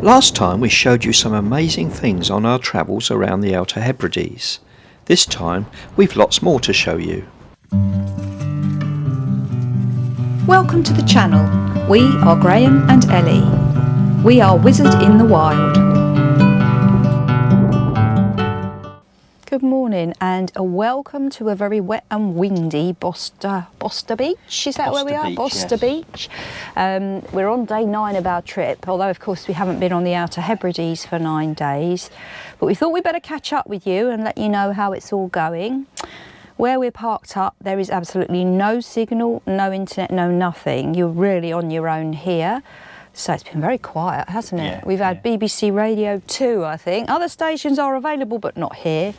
Last time we showed you some amazing things on our travels around the Outer Hebrides. This time we've lots more to show you. Welcome to the channel. We are Graham and Ellie. We are Wizard in the Wild. Good morning and a welcome to a very wet and windy Bosta Beach. Is that where we are? Bosta Beach. We're on day 9 of our trip, although of course we haven't been on the Outer Hebrides for 9 days. But we thought we'd better catch up with you and let you know how it's all going. Where we're parked up, there is absolutely no signal, no internet, no nothing. You're really on your own here. So it's been very quiet, hasn't it? Yeah, We've had BBC Radio 2, I think. Other stations are available, but not here.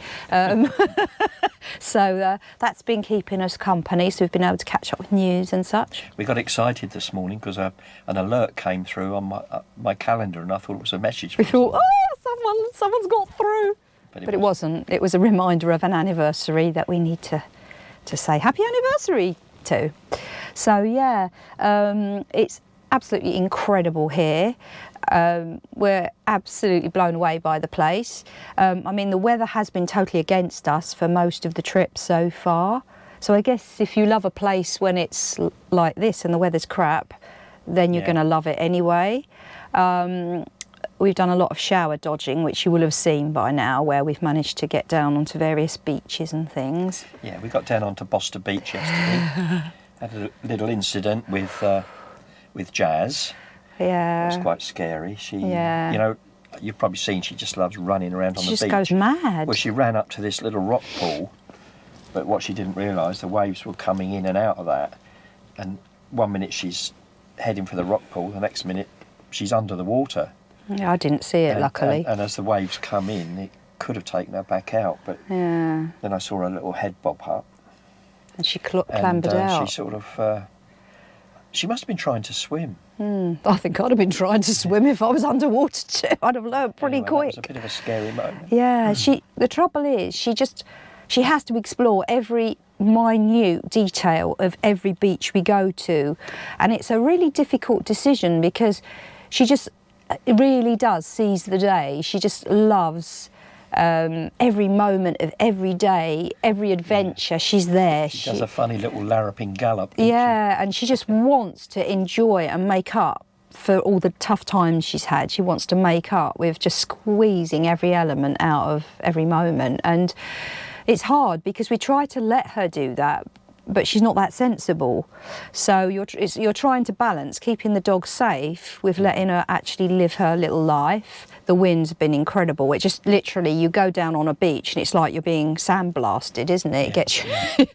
So that's been keeping us company, so we've been able to catch up with news and such. We got excited this morning because an alert came through on my calendar and I thought it was a message. We thought, oh, someone's got through. But it wasn't. It was a reminder of an anniversary that we need to say happy anniversary to. So yeah, it's absolutely incredible here. We're absolutely blown away by the place. I mean, the weather has been totally against us for most of the trip so far. So I guess if you love a place when it's like this and the weather's crap, then you're going to love it anyway. We've done a lot of shower dodging, which you will have seen by now, where we've managed to get down onto various beaches and things. Yeah, we got down onto Bosta Beach yesterday. Had a little incident with Jazz. Yeah. It was quite scary. She, you know, you've probably seen she just loves running around on the beach. She just goes mad. Well, she ran up to this little rock pool, but what she didn't realise, the waves were coming in and out of that. And one minute she's heading for the rock pool, the next minute she's under the water. Yeah, I didn't see it, luckily. And as the waves come in, it could have taken her back out, but then I saw her little head bob up. And she clambered out. She sort of... she must have been trying to swim. I think I'd have been trying to swim if I was underwater too. I'd have learned pretty quick. That was a bit of a scary moment. Yeah, the trouble is, she has to explore every minute detail of every beach we go to. And it's a really difficult decision because it really does seize the day. She just loves every moment of every day, every adventure. She's there. She does a funny little larruping gallop. Yeah, and she just wants to enjoy and make up for all the tough times she's had. She wants to make up with just squeezing every element out of every moment. And it's hard because we try to let her do that, but she's not that sensible. So you're trying to balance keeping the dog safe with letting her actually live her little life. The wind's been incredible. It just literally, you go down on a beach and it's like you're being sandblasted, isn't it? It gets you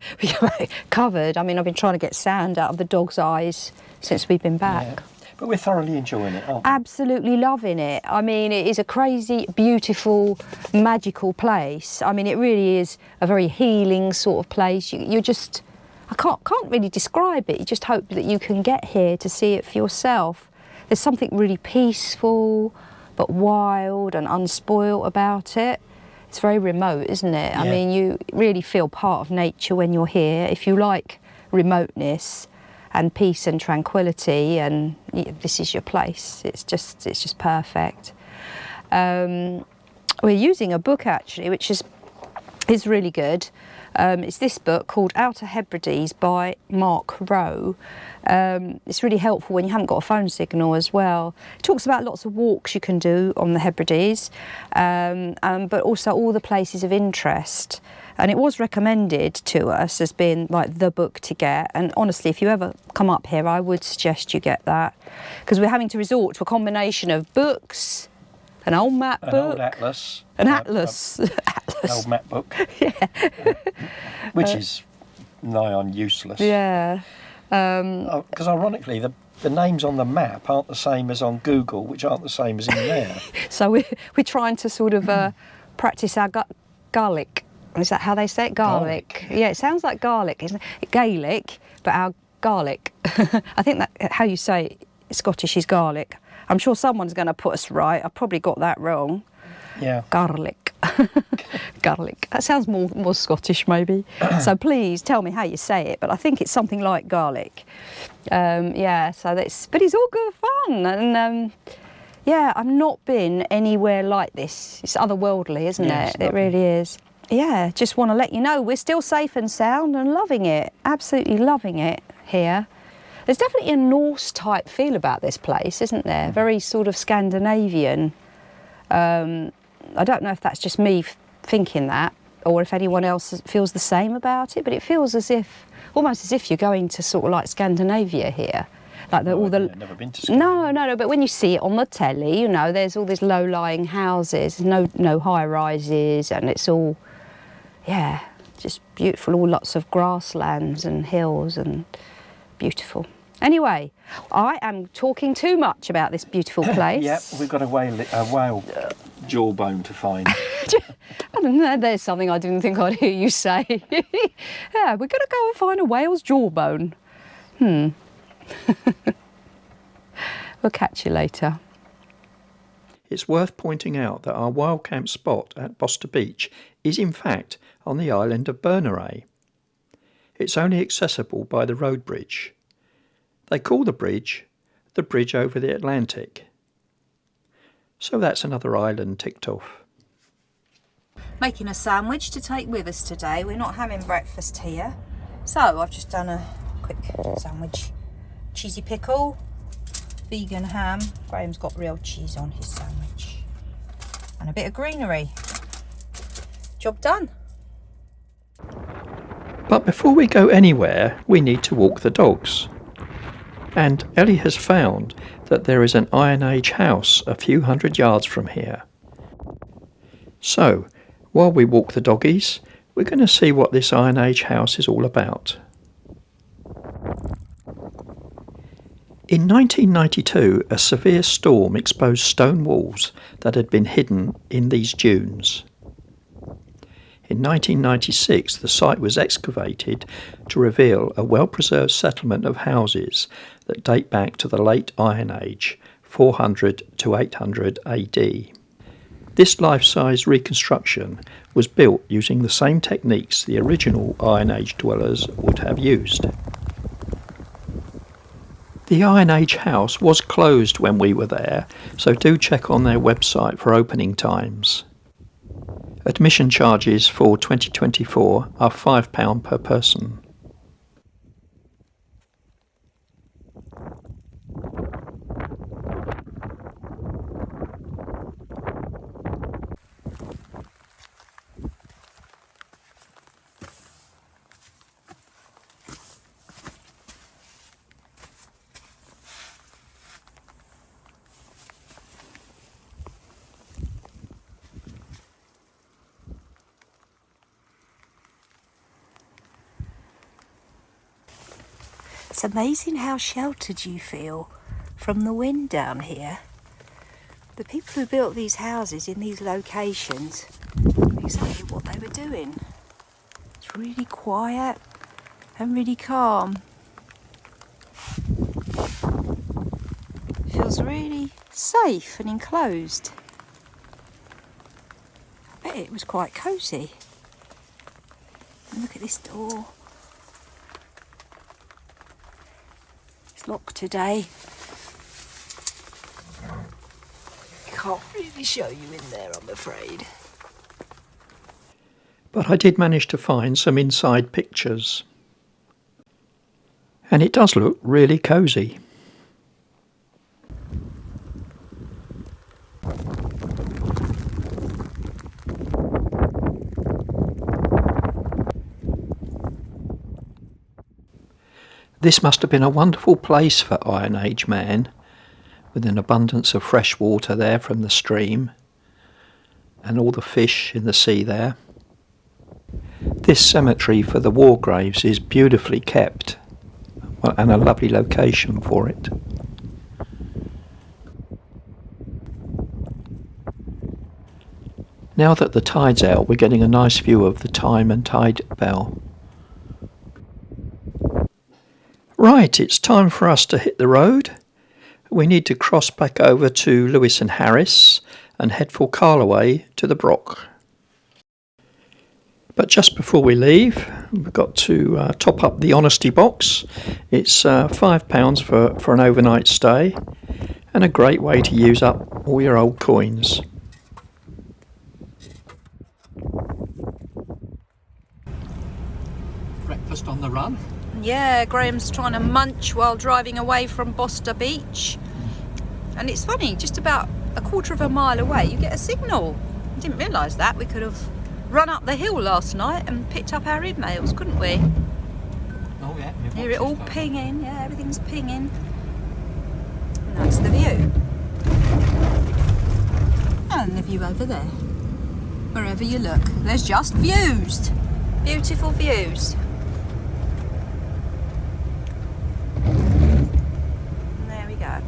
covered. I mean, I've been trying to get sand out of the dog's eyes since we've been back. Yeah. But we're thoroughly enjoying it, aren't we? Absolutely loving it. I mean, it is a crazy, beautiful, magical place. I mean, it really is a very healing sort of place. You're just... I can't really describe it. You just hope that you can get here to see it for yourself. There's something really peaceful, but wild and unspoilt about it. It's very remote, isn't it? Yeah. I mean, you really feel part of nature when you're here. If you like remoteness and peace and tranquility, and this is your place. It's just perfect. We're using a book actually, which is really good. It's this book called Outer Hebrides by Mark Rowe. It's really helpful when you haven't got a phone signal as well. It talks about lots of walks you can do on the Hebrides, but also all the places of interest. And it was recommended to us as being like the book to get. And honestly, if you ever come up here, I would suggest you get that, because we're having to resort to a combination of books, an old map book, an old atlas, an old map book, which is nigh on useless. Yeah. Because ironically, the names on the map aren't the same as on Google, which aren't the same as in there. So we're trying to sort of practice our Gaelic. Is that how they say it? Garlic. Yeah, it sounds like garlic, isn't it? Gaelic, but our Gaelic. I think that how you say Scottish is garlic. I'm sure someone's going to put us right. I've probably got that wrong. Yeah. Garlic. Garlic. That sounds more Scottish, maybe. So please tell me how you say it. But I think it's something like garlic. Yeah. So but it's all good fun, and Yeah, I've not been anywhere like this. It's otherworldly, isn't it? It really is. Yeah, just want to let you know we're still safe and sound and loving it. Absolutely loving it here. There's definitely a Norse type feel about this place, isn't there? Very sort of Scandinavian. I don't know if that's just me thinking that, or if anyone else feels the same about it, but it feels as if, almost as if you're going to sort of like Scandinavia here. Like all the. I've never been to Scandinavia. No, but when you see it on the telly, you know, there's all these low-lying houses, no high-rises, and it's all, yeah, just beautiful. All lots of grasslands and hills and beautiful. Anyway, I am talking too much about this beautiful place. Yep, we've got a whale jawbone to find. I don't know, there's something I didn't think I'd hear you say. Yeah, we're going to go and find a whale's jawbone. We'll catch you later. It's worth pointing out that our Wildcamp spot at Bosta Beach is in fact on the island of Bernera. It's only accessible by the road bridge. They call the bridge over the Atlantic. So that's another island ticked off. Making a sandwich to take with us today. We're not having breakfast here. So I've just done a quick sandwich. Cheesy pickle, vegan ham. Graham's got real cheese on his sandwich. And a bit of greenery. Job done. But before we go anywhere, we need to walk the dogs. And Ellie has found that there is an Iron Age house a few hundred yards from here. So, while we walk the doggies, we're going to see what this Iron Age house is all about. In 1992, a severe storm exposed stone walls that had been hidden in these dunes. In 1996, the site was excavated to reveal a well-preserved settlement of houses that date back to the late Iron Age, 400 to 800 AD. This life-size reconstruction was built using the same techniques the original Iron Age dwellers would have used. The Iron Age house was closed when we were there, so do check on their website for opening times. Admission charges for 2024 are £5 per person. It's amazing how sheltered you feel from the wind down here. The people who built these houses in these locations knew exactly what they were doing. It's really quiet and really calm. Feels really safe and enclosed. I bet it was quite cosy. And look at this door. Locked today. Can't really show you in there, I'm afraid. But I did manage to find some inside pictures. And it does look really cosy. This must have been a wonderful place for Iron Age man, with an abundance of fresh water there from the stream, and all the fish in the sea there. This cemetery for the war graves is beautifully kept, and a lovely location for it. Now that the tide's out, we're getting a nice view of the time and tide bell. Right, it's time for us to hit the road. We need to cross back over to Lewis and Harris and head for Carloway to the Broch. But just before we leave, we've got to top up the honesty box. It's £5 for an overnight stay, and a great way to use up all your old coins. Breakfast on the run. Yeah, Graham's trying to munch while driving away from Bosta beach. And it's funny, just about a quarter of a mile away you get a signal. I didn't realise that. We could have run up the hill last night and picked up our emails, couldn't we? Oh yeah. Hear it all pinging, yeah, everything's pinging. And that's the view. And the view over there. Wherever you look, there's just views. Beautiful views. And there we go.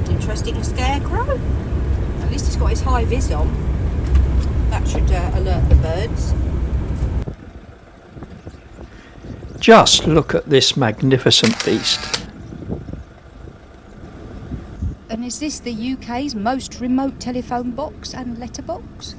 Interesting scarecrow. At least he's got his high vis on. That should alert the birds. Just look at this magnificent beast. And is this the UK's most remote telephone box and letterbox?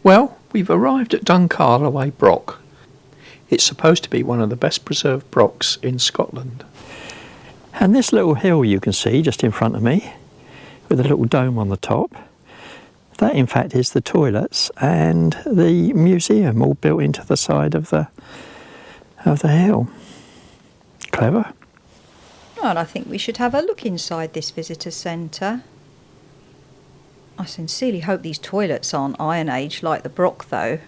Well, we've arrived at Carloway Broch. It's supposed to be one of the best preserved brochs in Scotland. And this little hill you can see just in front of me, with a little dome on the top, that in fact is the toilets and the museum all built into the side of the hill. Clever. Well, I think we should have a look inside this visitor centre. I sincerely hope these toilets aren't Iron Age like the Broch though.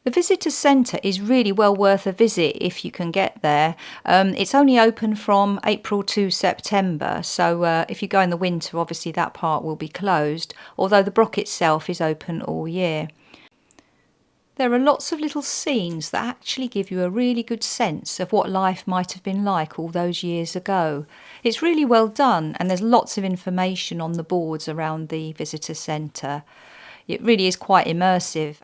The visitor centre is really well worth a visit if you can get there. It's only open from April to September, so if you go in the winter obviously that part will be closed, although the Broch itself is open all year. There are lots of little scenes that actually give you a really good sense of what life might have been like all those years ago. It's really well done, and there's lots of information on the boards around the visitor centre. It really is quite immersive.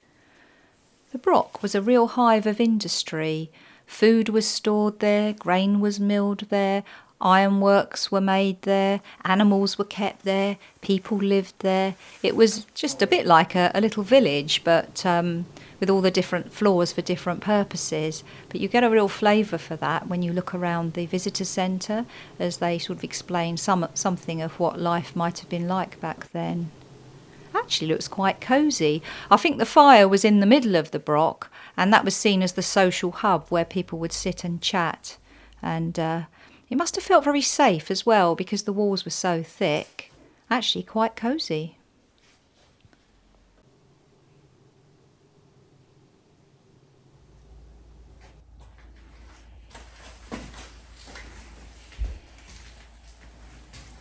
The Broch was a real hive of industry. Food was stored there, grain was milled there, ironworks were made there, animals were kept there, people lived there. It was just a bit like a little village, but with all the different floors for different purposes. But you get a real flavour for that when you look around the visitor centre, as they sort of explain something of what life might have been like back then. Actually looks quite cosy. I think the fire was in the middle of the Broch, and that was seen as the social hub where people would sit and chat. And it must have felt very safe as well, because the walls were so thick. Actually quite cosy.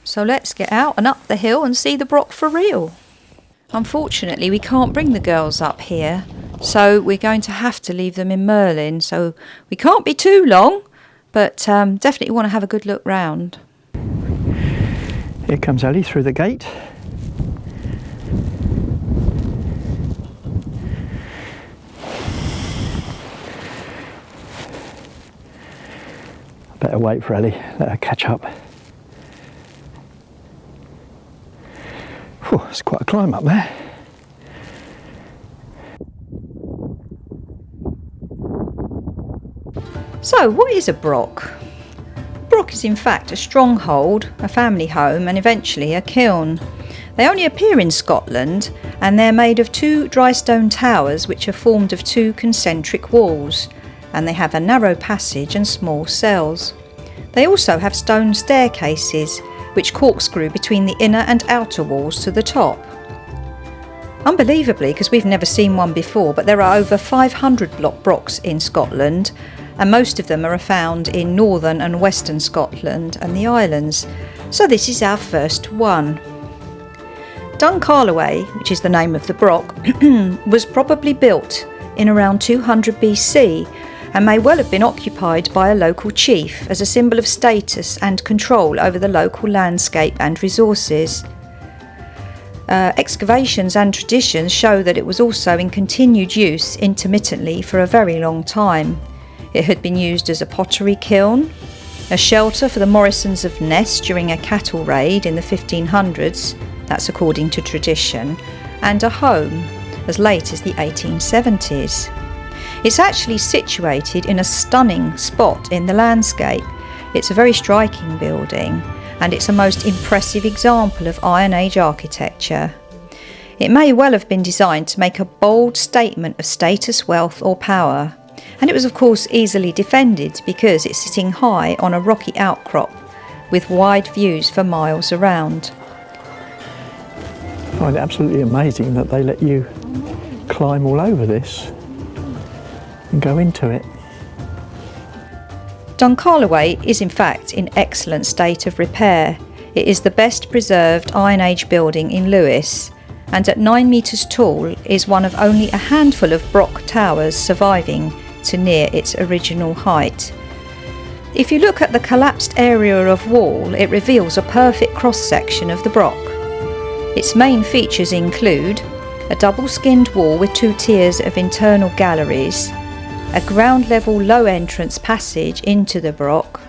So let's get out and up the hill and see the Broch for real. Unfortunately, we can't bring the girls up here, so we're going to have to leave them in Merlin. So we can't be too long, but definitely want to have a good look round. Here comes Ellie through the gate. I better wait for Ellie, let her catch up. Oh, it's quite a climb up there. So, what is a broch? Broch is in fact a stronghold, a family home, and eventually a kiln. They only appear in Scotland, and they're made of two dry stone towers which are formed of two concentric walls, and they have a narrow passage and small cells. They also have stone staircases which corkscrew between the inner and outer walls to the top. Unbelievably, because we've never seen one before, but there are over 500 brochs in Scotland, and most of them are found in northern and western Scotland and the islands. So this is our first one. Dun Carloway, which is the name of the broch, was probably built in around 200 BC and may well have been occupied by a local chief as a symbol of status and control over the local landscape and resources. Excavations and traditions show that it was also in continued use intermittently for a very long time. It had been used as a pottery kiln, a shelter for the Morrisons of Ness during a cattle raid in the 1500s, that's according to tradition, and a home as late as the 1870s. It's actually situated in a stunning spot in the landscape. It's a very striking building, and it's a most impressive example of Iron Age architecture. It may well have been designed to make a bold statement of status, wealth or power, and it was of course easily defended because it's sitting high on a rocky outcrop with wide views for miles around. I find it absolutely amazing that they let you climb all over this and go into it. Dun Carloway is in fact in excellent state of repair. It is the best preserved Iron Age building in Lewis, and at 9 metres tall is one of only a handful of broch towers surviving to near its original height. If you look at the collapsed area of wall, it reveals a perfect cross-section of the broch. Its main features include a double-skinned wall with 2 tiers of internal galleries, a ground-level low entrance passage into the broch,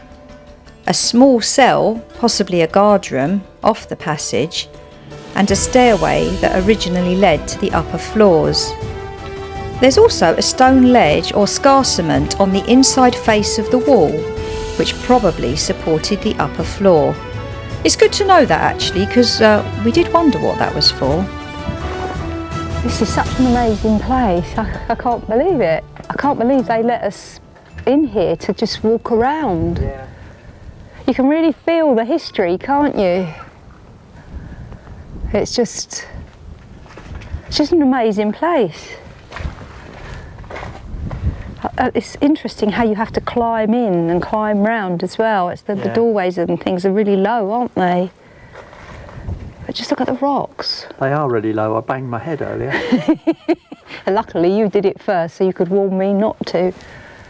a small cell, possibly a guardroom, off the passage, and a stairway that originally led to the upper floors. There's also a stone ledge or scarcement on the inside face of the wall, which probably supported the upper floor. It's good to know that actually, because we did wonder what that was for. This is such an amazing place. I can't believe it. I can't believe they let us in here to just walk around. Yeah. You can really feel the history, can't you? It's just an amazing place. It's interesting how you have to climb in and climb round as well. It's the doorways and things are really low, aren't they? But just look at the rocks. They are really low. I banged my head earlier. Luckily you did it first so you could warn me not to.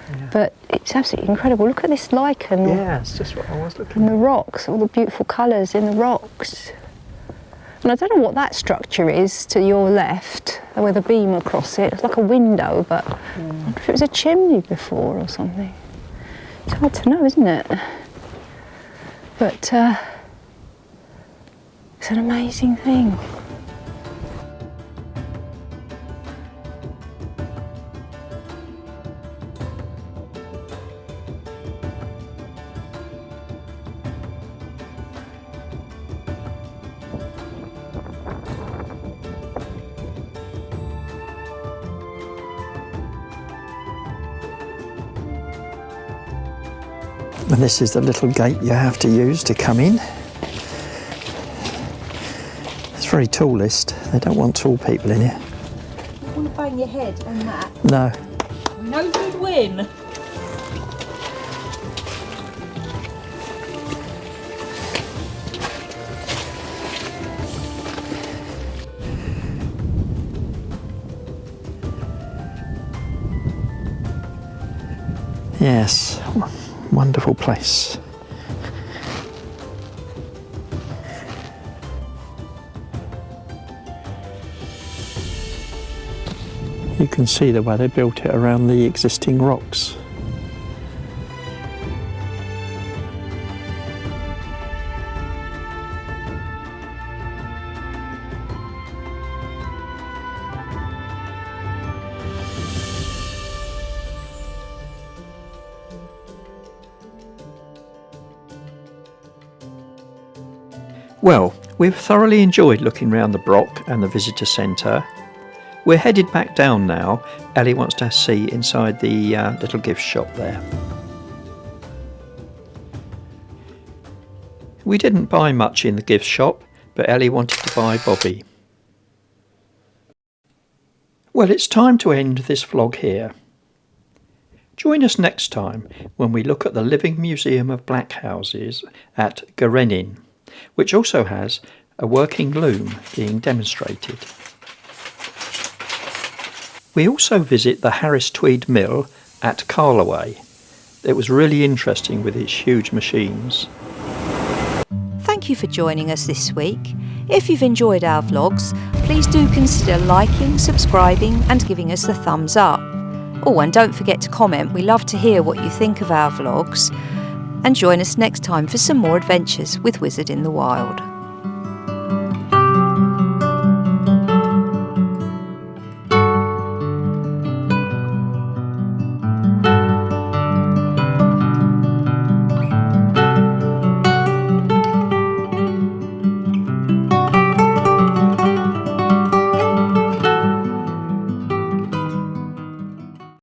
Yeah. But it's absolutely incredible. Look at this lichen. Yeah, it's just what I was looking and at. the rocks, all the beautiful colours in the rocks. And I don't know what that structure is to your left, with a beam across it. It's like a window, but I wonder if it was a chimney before or something. It's hard to know, isn't it? But it's an amazing thing. And this is the little gate you have to use to come in. It's very tallist. They don't want tall people in here. You want to bang your head on that? No. No good win. Yes, wonderful place. You can see the way they built it around the existing rocks. Well, we've thoroughly enjoyed looking round the Broch and the visitor centre. We're headed back down now. Ellie wants to see inside the little gift shop there. We didn't buy much in the gift shop, but Ellie wanted to buy Bobby. Well, it's time to end this vlog here. Join us next time when we look at the Living Museum of Black Houses at Gerenin, which also has a working loom being demonstrated. We also visit the Harris Tweed Mill at Carloway. It was really interesting with its huge machines. Thank you for joining us this week. If you've enjoyed our vlogs, please do consider liking, subscribing and giving us the thumbs up. Oh, and don't forget to comment. We love to hear what you think of our vlogs. And join us next time for some more adventures with Wizard in the Wild.